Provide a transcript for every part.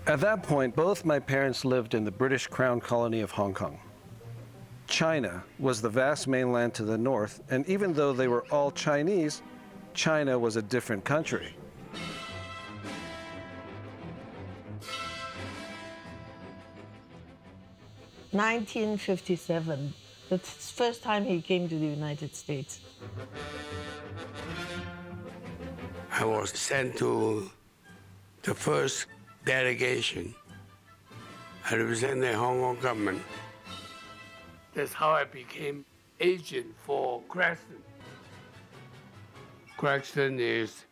At that point, both my parents lived in the British Crown colony of Hong Kong. China was the vast mainland to the north, and even though they were all Chinese, China was a different country. In 1957, the first time he came to the United States. I was sent to the first delegation. I represent the Hong Kong government. That's how I became agent for Cranston. Cranston is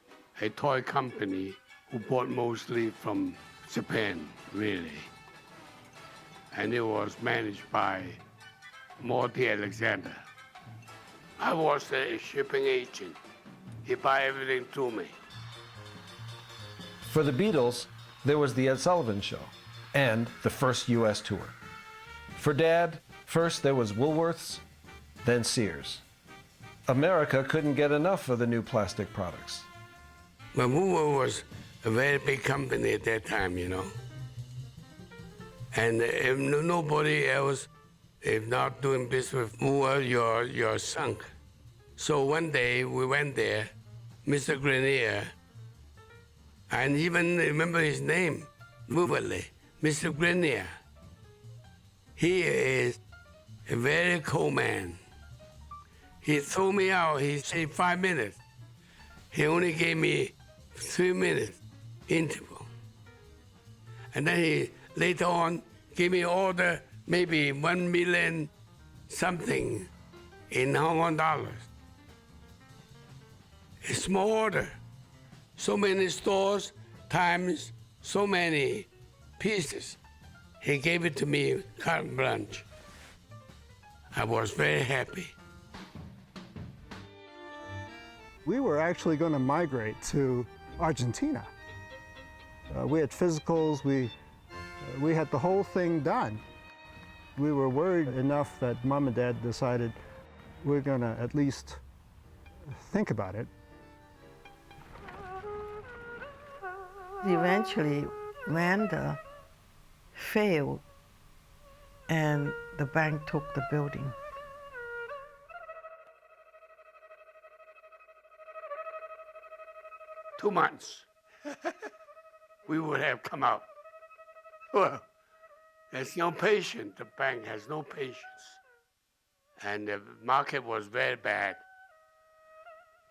a toy company who bought mostly from Japan, really. And it was managed by Morty Alexander. I was a shipping agent. He buy everything to me. For the Beatles, there was the Ed Sullivan Show and the first U.S. tour. For Dad, first there was Woolworth's, then Sears. America couldn't get enough of the new plastic products. But Woolworth was a very big company at that time, you know. And if nobody else, if not doing business with Woolworth, you're sunk. So one day we went there, Mr. Grenier, and even remember his name, vividly, Mr. Grenier. He is a very cold man. He threw me out, he said 5 minutes. He only gave me 3 minutes interval. And then he later on gave me order maybe 1 million something in Hong Kong dollars. A small order. So many stores times so many pieces. He gave it to me carte blanche. I was very happy. We were actually going to migrate to Argentina. We had physicals, we had the whole thing done. We were worried enough that Mom and Dad decided we're going to at least think about it. Eventually, Wanda failed, and the bank took the building. Two months, we would have come out. Well, there's no patience. The bank has no patience. And the market was very bad.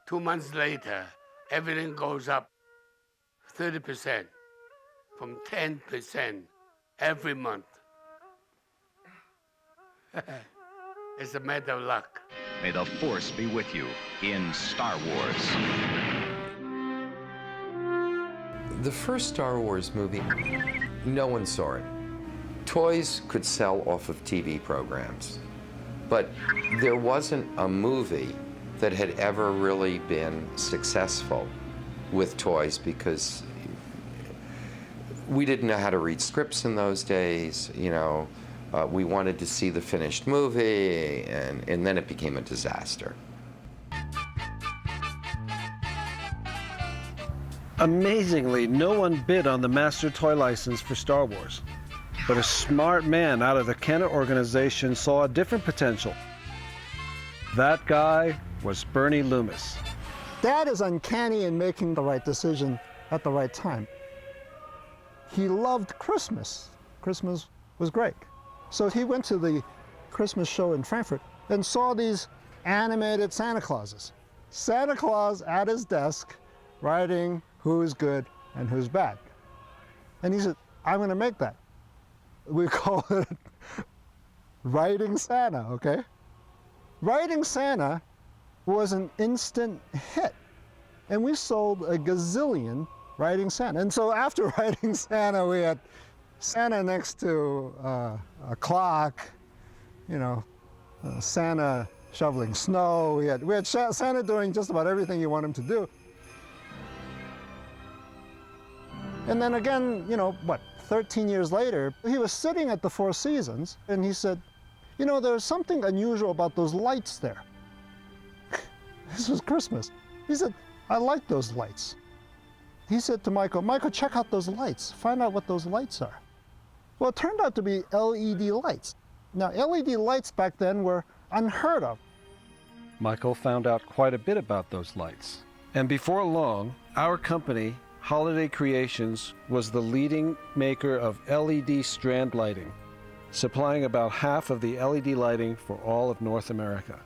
2 months later, everything goes up 30%, from 10% every month. It's a matter of luck. May the Force be with you in Star Wars. The first Star Wars movie, no one saw it. Toys could sell off of TV programs, but there wasn't a movie that had ever really been successful with toys because we didn't know how to read scripts in those days, you know. We wanted to see the finished movie, and then it became a disaster. Amazingly, no one bid on the master toy license for Star Wars. But a smart man out of the Kenner organization saw a different potential. That guy was Bernie Loomis. Dad is uncanny in making the right decision at the right time. He loved Christmas. Christmas was great. So he went to the Christmas show in Frankfurt and saw these animated Santa Clauses. Santa Claus at his desk writing who's good and who's bad. And he said, I'm going to make that. We call it Writing Santa, okay? Writing Santa was an instant hit. And we sold a gazillion Writing Santa. And so after Writing Santa, we had Santa next to a clock, you know, Santa shoveling snow. We had Santa doing just about everything you want him to do. And then again, you know, 13 years later, he was sitting at the Four Seasons, and he said, you know, there's something unusual about those lights there. This was Christmas. He said, I like those lights. He said to Michael, Michael, check out those lights. Find out what those lights are. Well, it turned out to be LED lights. Now, LED lights back then were unheard of. Michael found out quite a bit about those lights. And before long, our company, Holiday Creations, was the leading maker of LED strand lighting, supplying about half of the LED lighting for all of North America.